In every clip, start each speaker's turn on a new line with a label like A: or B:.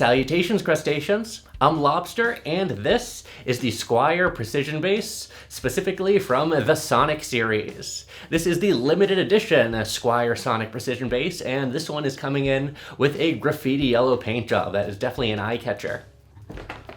A: Salutations, crustaceans! I'm Lobster, and this is the Squier Precision Bass, specifically from the Sonic series. This is the limited edition Squier Sonic Precision Bass, and this one is coming in with a graffiti yellow paint job. That is definitely an eye catcher.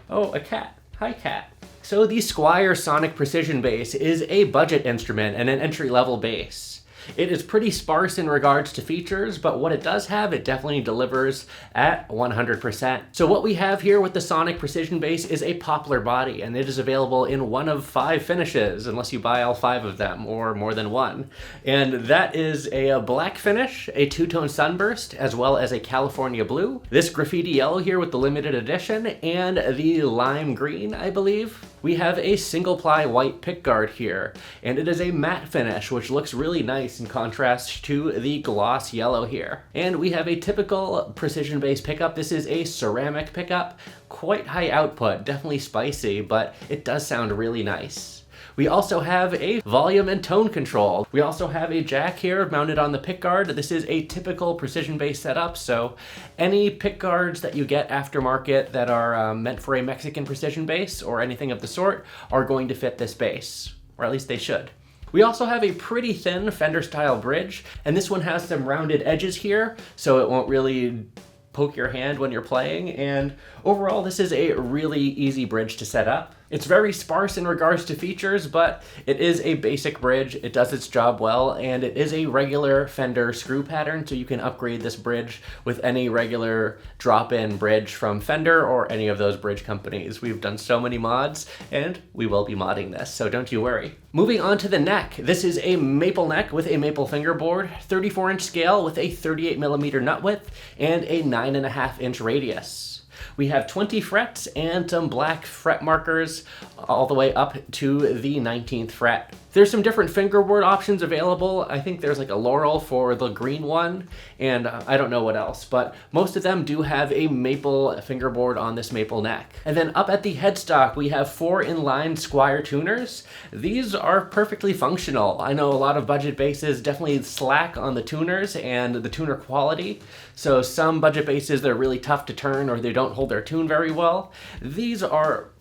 A: Oh, a cat. Hi, cat. So the Squier Sonic Precision Bass is a budget instrument and an entry-level bass. It is pretty sparse in regards to features, but what it does have, it definitely delivers at 100%. So what we have here with the Sonic Precision Bass is a poplar body, and it is available in one of 5 finishes, unless you buy all 5 of them, or more than one. And that is a black finish, a two-tone sunburst, as well as a California blue, this graffiti yellow here with the limited edition, and the lime green, I believe. We have a single-ply white pickguard here, and it is a matte finish, which looks really nice in contrast to the gloss yellow here. And we have a typical precision bass pickup. This is a ceramic pickup, quite high output, definitely spicy, but it does sound really nice. We also have a volume and tone control. We also have a jack here mounted on the pickguard. This is a typical precision bass setup, so any pickguards that you get aftermarket that are meant for a Mexican precision bass or anything of the sort are going to fit this bass, or at least they should. We also have a pretty thin Fender style bridge, and this one has some rounded edges here, so it won't really poke your hand when you're playing, and overall this is a really easy bridge to set up. It's very sparse in regards to features, but it is a basic bridge, it does its job well, and it is a regular Fender screw pattern, so you can upgrade this bridge with any regular drop-in bridge from Fender or any of those bridge companies. We've done so many mods, and we will be modding this, so don't you worry. Moving on to the neck. This is a maple neck with a maple fingerboard, 34-inch scale with a 38mm nut width, and a 9.5-inch radius. We have 20 frets and some black fret markers all the way up to the 19th fret. There's some different fingerboard options available. I think there's like a laurel for the green one, and I don't know what else, but most of them do have a maple fingerboard on this maple neck. And then up at the headstock, we have 4 inline Squier tuners. These are perfectly functional. I know a lot of budget basses definitely slack on the tuners and the tuner quality, so some budget basses, they're really tough to turn or they don't hold their tune very well. These are,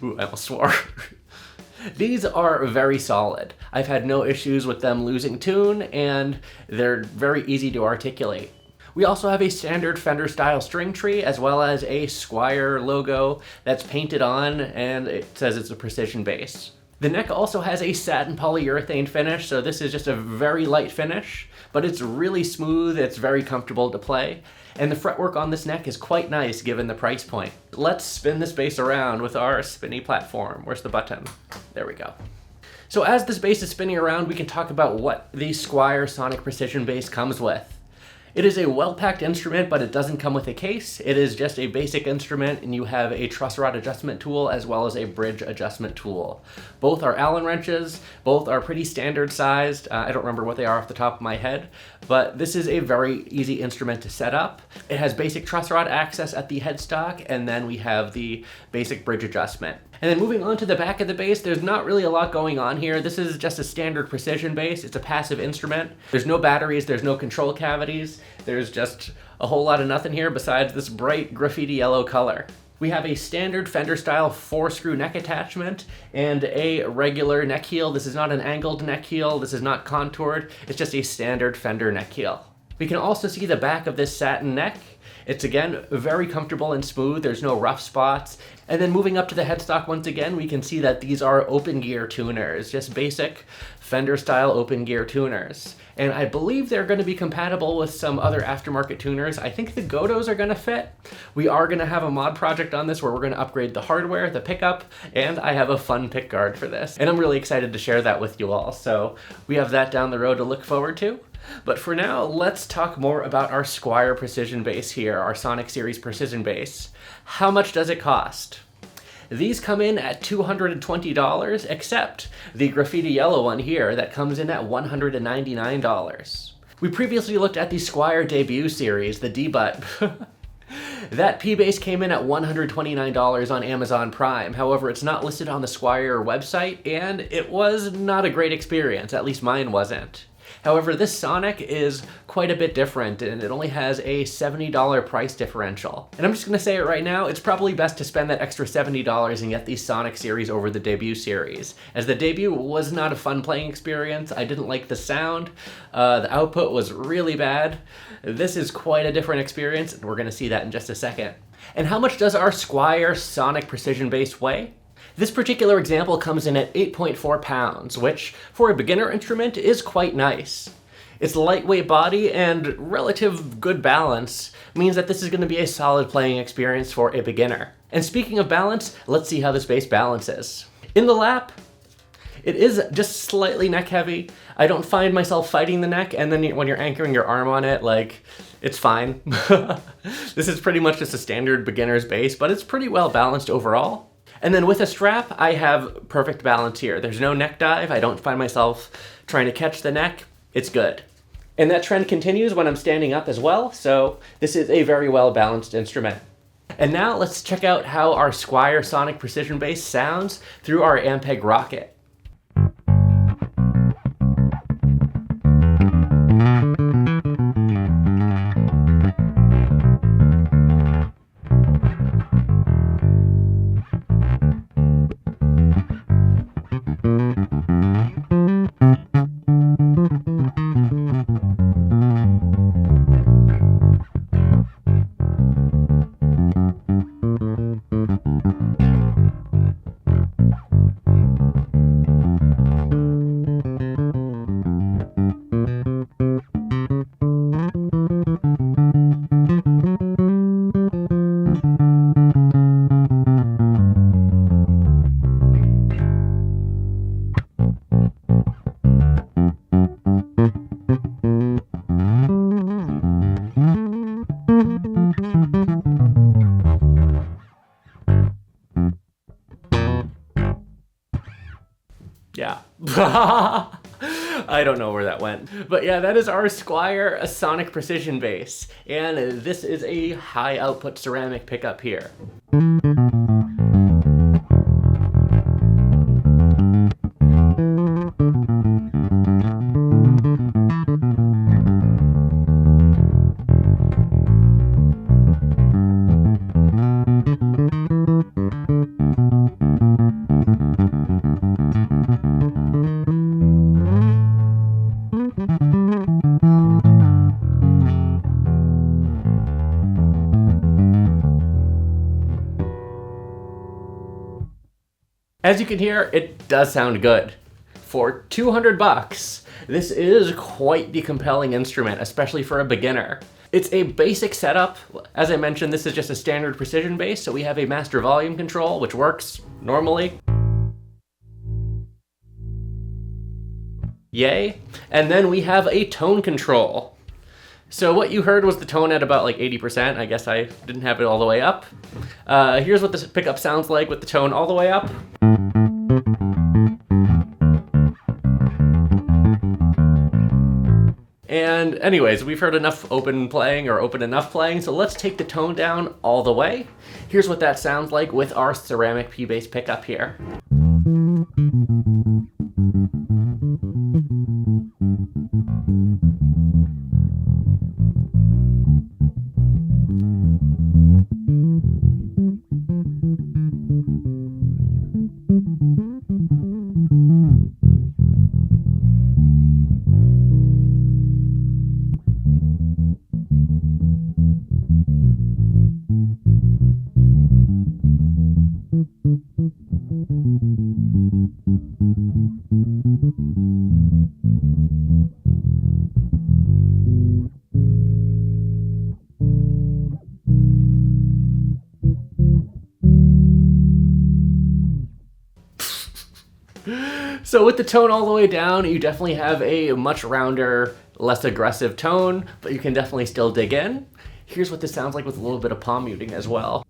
A: ooh, I almost swore. These are very solid. I've had no issues with them losing tune, and they're very easy to articulate. We also have a standard Fender style string tree, as well as a Squier logo that's painted on, and it says it's a precision bass. The neck also has a satin polyurethane finish, so this is just a very light finish, but it's really smooth, it's very comfortable to play. And the fretwork on this neck is quite nice given the price point. Let's spin this bass around with our spinny platform. Where's the button? There we go. So as this bass is spinning around, we can talk about what the Squier Sonic Precision Bass comes with. It is a well-packed instrument, but it doesn't come with a case. It is just a basic instrument, and you have a truss rod adjustment tool as well as a bridge adjustment tool. Both are Allen wrenches, both are pretty standard sized. I don't remember what they are off the top of my head, but this is a very easy instrument to set up. It has basic truss rod access at the headstock, and then we have the basic bridge adjustment. And then moving on to the back of the bass, there's not really a lot going on here. This is just a standard precision bass. It's a passive instrument. There's no batteries, there's no control cavities. There's just a whole lot of nothing here besides this bright graffiti yellow color. We have a standard Fender style 4-screw neck attachment and a regular neck heel. This is not an angled neck heel. This is not contoured. It's just a standard Fender neck heel. We can also see the back of this satin neck. It's again very comfortable and smooth. There's no rough spots. And then moving up to the headstock once again, we can see that these are open gear tuners, just basic Fender style open gear tuners. And I believe they're going to be compatible with some other aftermarket tuners. I think the Godos are going to fit. We are going to have a mod project on this where we're going to upgrade the hardware, the pickup, and I have a fun pickguard for this. And I'm really excited to share that with you all. So we have that down the road to look forward to. But for now, let's talk more about our Squier Precision Bass here, our Sonic Series Precision Bass. How much does it cost? These come in at $220, except the graffiti yellow one here that comes in at $199. We previously looked at the Squier debut series, the D-Butt. That P-Bass came in at $129 on Amazon Prime. However, it's not listed on the Squier website, and it was not a great experience, at least mine wasn't. However, this Sonic is quite a bit different, and it only has a $70 price differential. And I'm just gonna say it right now, it's probably best to spend that extra $70 and get the Sonic series over the debut series, as the debut was not a fun playing experience. I didn't like the sound. The output was really bad. This is quite a different experience, and we're gonna see that in just a second. And how much does our Squier Sonic Precision Bass weigh? This particular example comes in at 8.4 pounds, which for a beginner instrument is quite nice. Its lightweight body and relative good balance means that this is going to be a solid playing experience for a beginner. And speaking of balance, let's see how this bass balances. In the lap, it is just slightly neck heavy. I don't find myself fighting the neck, and then when you're anchoring your arm on it, like, it's fine. This is pretty much just a standard beginner's bass, but it's pretty well balanced overall. And then with a strap, I have perfect balance here. There's no neck dive. I don't find myself trying to catch the neck. It's good. And that trend continues when I'm standing up as well, so this is a very well balanced instrument. And now let's check out how our Squier Sonic Precision Bass sounds through our Ampeg Rocket. Yeah. I don't know where that went. But yeah, that is our Squier Sonic Precision Bass. And this is a high output ceramic pickup here. As you can hear, it does sound good. For 200 bucks, this is quite the compelling instrument, especially for a beginner. It's a basic setup. As I mentioned, this is just a standard precision bass, so we have a master volume control, which works normally. Yay. And then we have a tone control. So what you heard was the tone at about like 80%. I guess I didn't have it all the way up. Here's what this pickup sounds like with the tone all the way up. And anyways, we've heard enough open enough playing, so let's take the tone down all the way. Here's what that sounds like with our ceramic P-bass pickup here. So with the tone all the way down, you definitely have a much rounder, less aggressive tone, but you can definitely still dig in. Here's what this sounds like with a little bit of palm muting as well.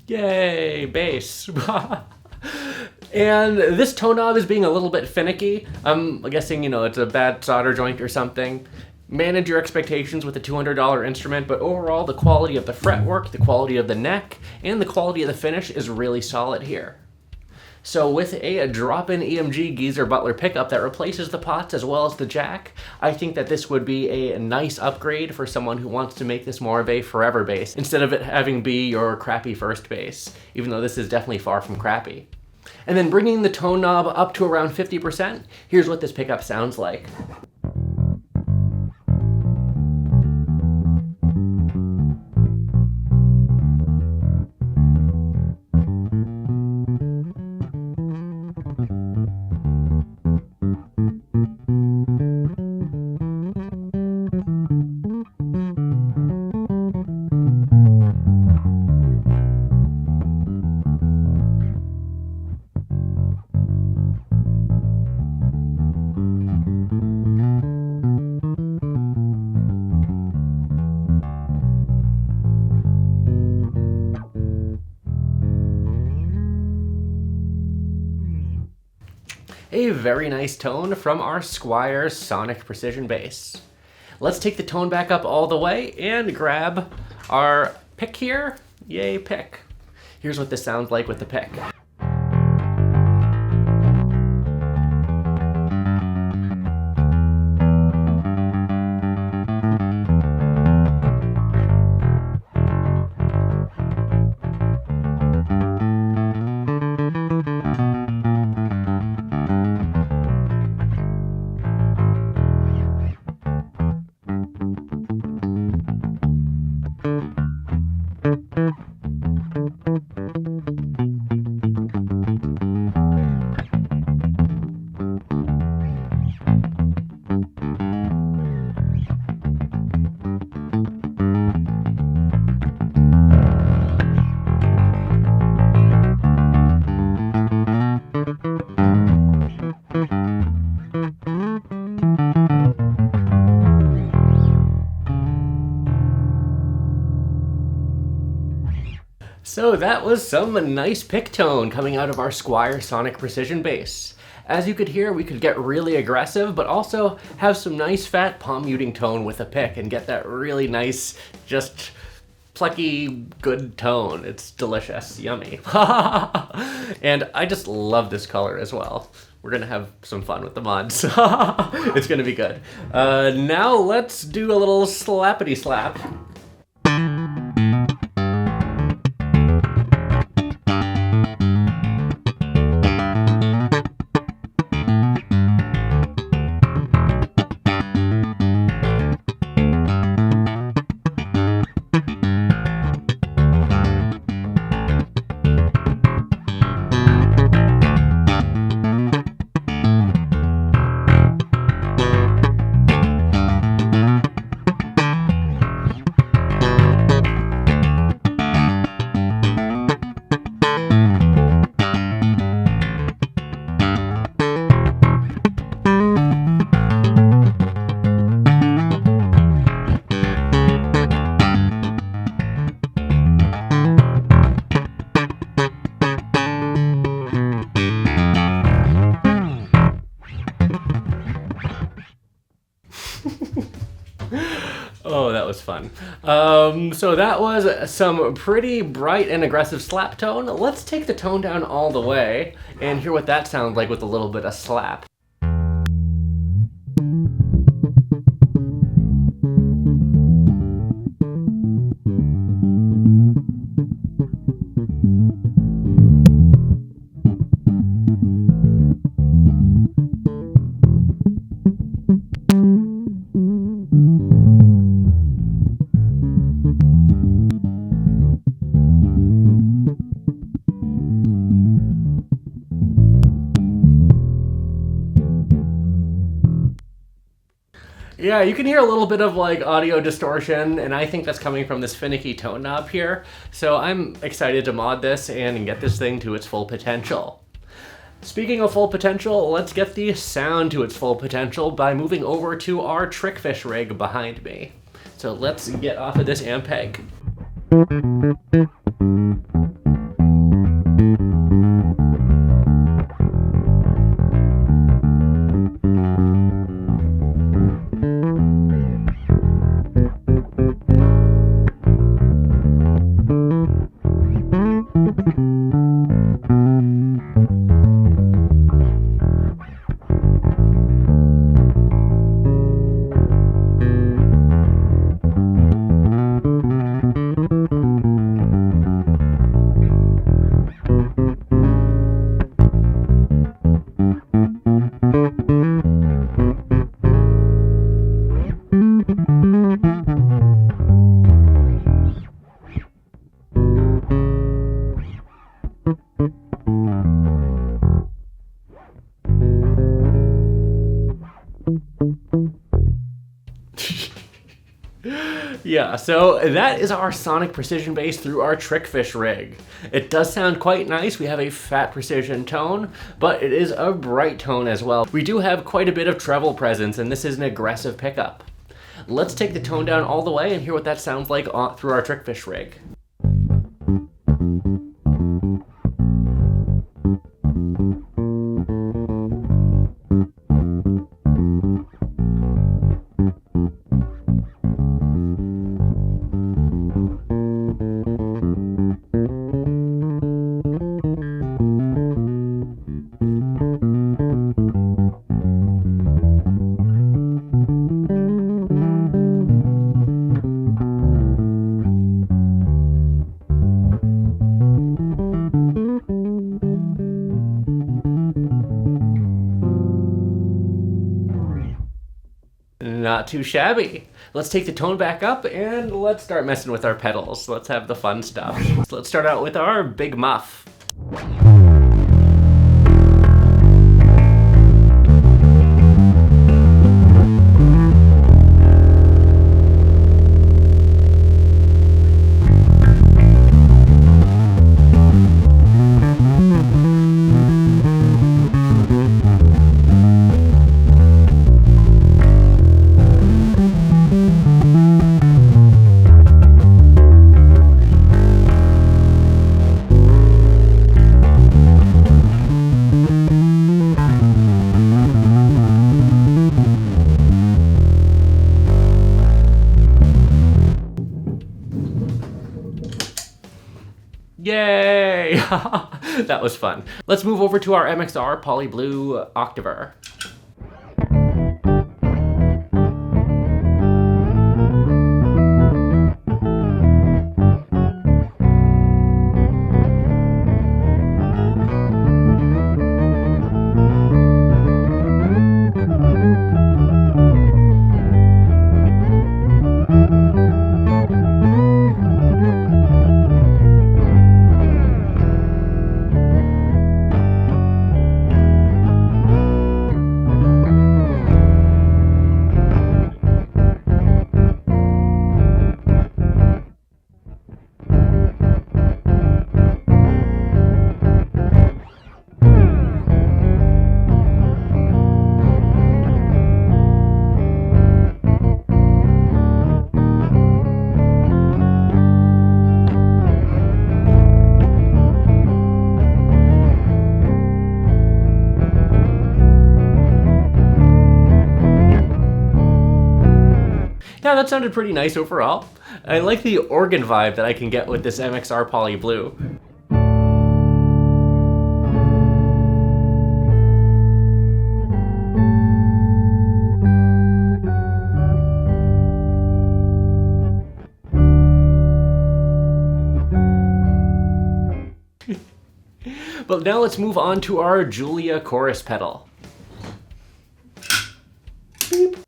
A: Yay, bass. And this tone knob is being a little bit finicky. I'm guessing, it's a bad solder joint or something. Manage your expectations with a $200 instrument, but overall the quality of the fretwork, the quality of the neck, and the quality of the finish is really solid here. So with a drop-in EMG Geezer Butler pickup that replaces the pots as well as the jack, I think that this would be a nice upgrade for someone who wants to make this more of a forever bass, instead of it having be your crappy first bass, even though this is definitely far from crappy. And then bringing the tone knob up to around 50%, here's what this pickup sounds like. A very nice tone from our Squier Sonic Precision Bass. Let's take the tone back up all the way and grab our pick here. Yay, pick. Here's what this sounds like with the pick. So that was some nice pick tone coming out of our Squier Sonic Precision Bass. As you could hear, we could get really aggressive, but also have some nice fat palm muting tone with a pick and get that really nice, just plucky, good tone. It's delicious, yummy. And I just love this color as well. We're gonna have some fun with the mods. It's gonna be good. Now let's do a little slappity slap. Oh, that was fun. So that was some pretty bright and aggressive slap tone. Let's take the tone down all the way and hear what that sounds like with a little bit of slap. Yeah, you can hear a little bit of like audio distortion, and I think that's coming from this finicky tone knob here. So I'm excited to mod this and get this thing to its full potential. Speaking of full potential, let's get the sound to its full potential by moving over to our trickfish rig behind me. So let's get off of this Ampeg. Yeah, so that is our Sonic Precision Bass through our trickfish rig. It does sound quite nice. We have a fat precision tone, but it is a bright tone as well. We do have quite a bit of treble presence, and this is an aggressive pickup. Let's take the tone down all the way and hear what that sounds like through our trickfish rig. Not too shabby. Let's take the tone back up and let's start messing with our pedals. Let's have the fun stuff. So let's start out with our big muff. Yay! That was fun. Let's move over to our MXR Poly Blue Octaver. Yeah, that sounded pretty nice overall. I like the organ vibe that I can get with this MXR Poly Blue. But now let's move on to our Julia chorus pedal. Beep.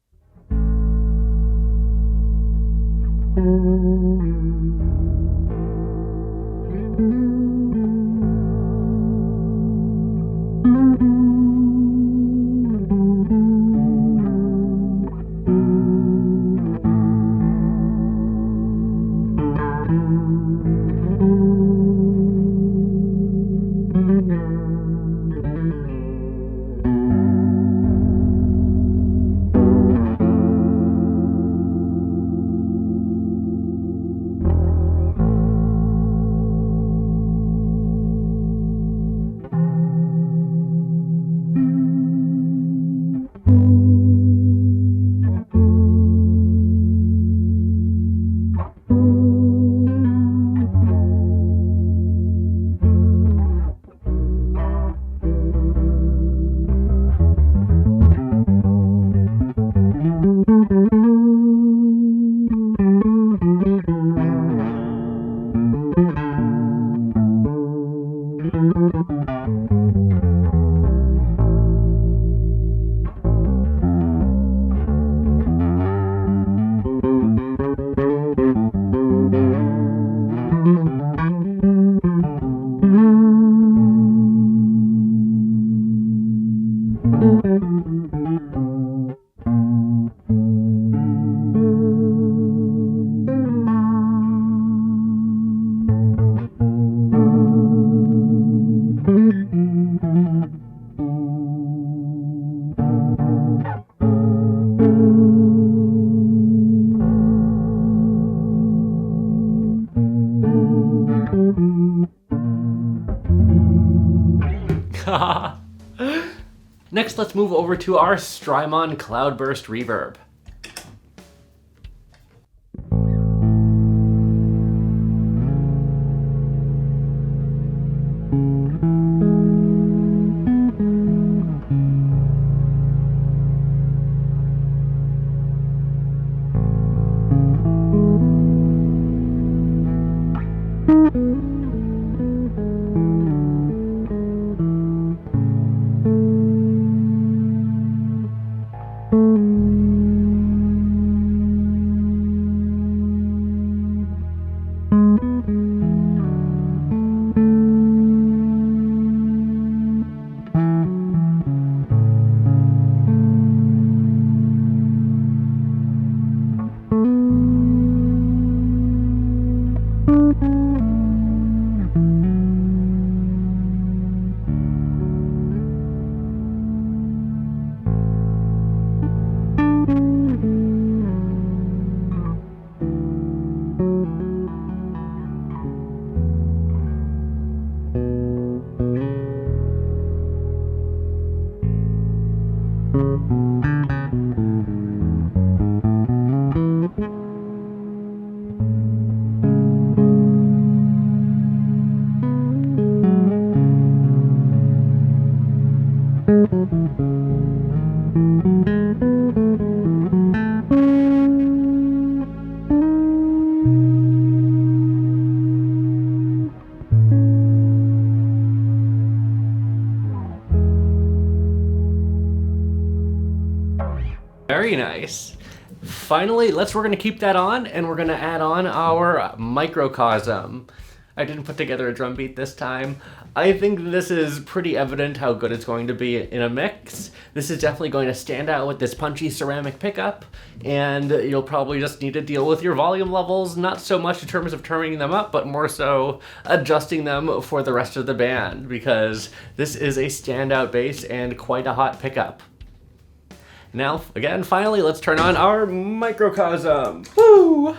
A: Next, let's move over to our Strymon Cloudburst Reverb. Very nice. Finally, we're gonna keep that on, and we're gonna add on our microcosm. I didn't put together a drum beat this time. I think this is pretty evident how good it's going to be in a mix. This is definitely going to stand out with this punchy ceramic pickup, and you'll probably just need to deal with your volume levels, not so much in terms of turning them up, but more so adjusting them for the rest of the band, because this is a standout bass and quite a hot pickup. Now, again, finally, let's turn on our microcosm. Woo!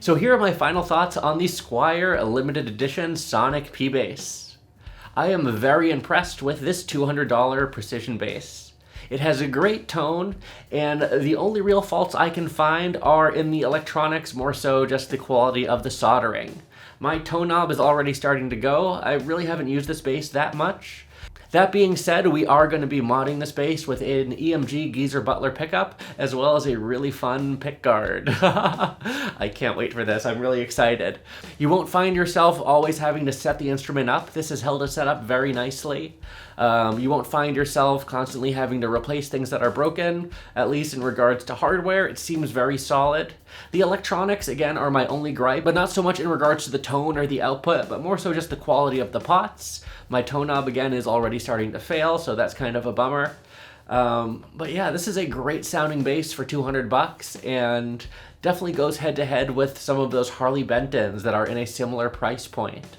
A: So here are my final thoughts on the Squier limited edition Sonic P bass. I am very impressed with this $200 precision bass. It has a great tone, and the only real faults I can find are in the electronics, more so just the quality of the soldering. My tone knob is already starting to go. I really haven't used this bass that much. That being said, we are going to be modding this bass with an EMG Geezer Butler pickup, as well as a really fun pickguard. I can't wait for this. I'm really excited. You won't find yourself always having to set the instrument up. This is held to set up very nicely. You won't find yourself constantly having to replace things that are broken, at least in regards to hardware. It seems very solid. The electronics, again, are my only gripe, but not so much in regards to the tone or the output, but more so just the quality of the pots. My tone knob, again, is already starting to fail, so that's kind of a bummer. But yeah, this is a great sounding bass for $200 and definitely goes head to head with some of those Harley Bentons that are in a similar price point.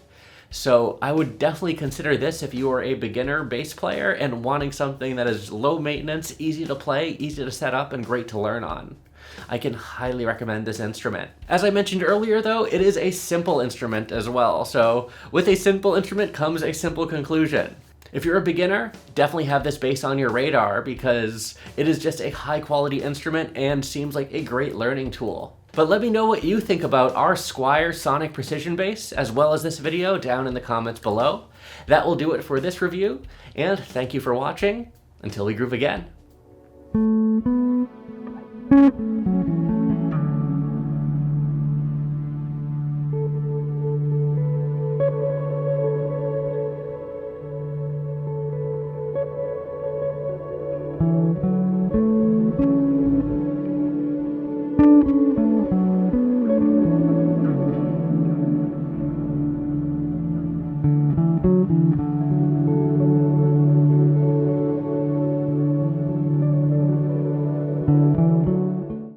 A: So I would definitely consider this if you are a beginner bass player and wanting something that is low maintenance, easy to play, easy to set up, and great to learn on. I can highly recommend this instrument. As I mentioned earlier though, it is a simple instrument as well, so with a simple instrument comes a simple conclusion. If you're a beginner, definitely have this bass on your radar because it is just a high quality instrument and seems like a great learning tool. But let me know what you think about our Squier Sonic Precision Bass as well as this video down in the comments below. That will do it for this review, and thank you for watching. Until we groove again.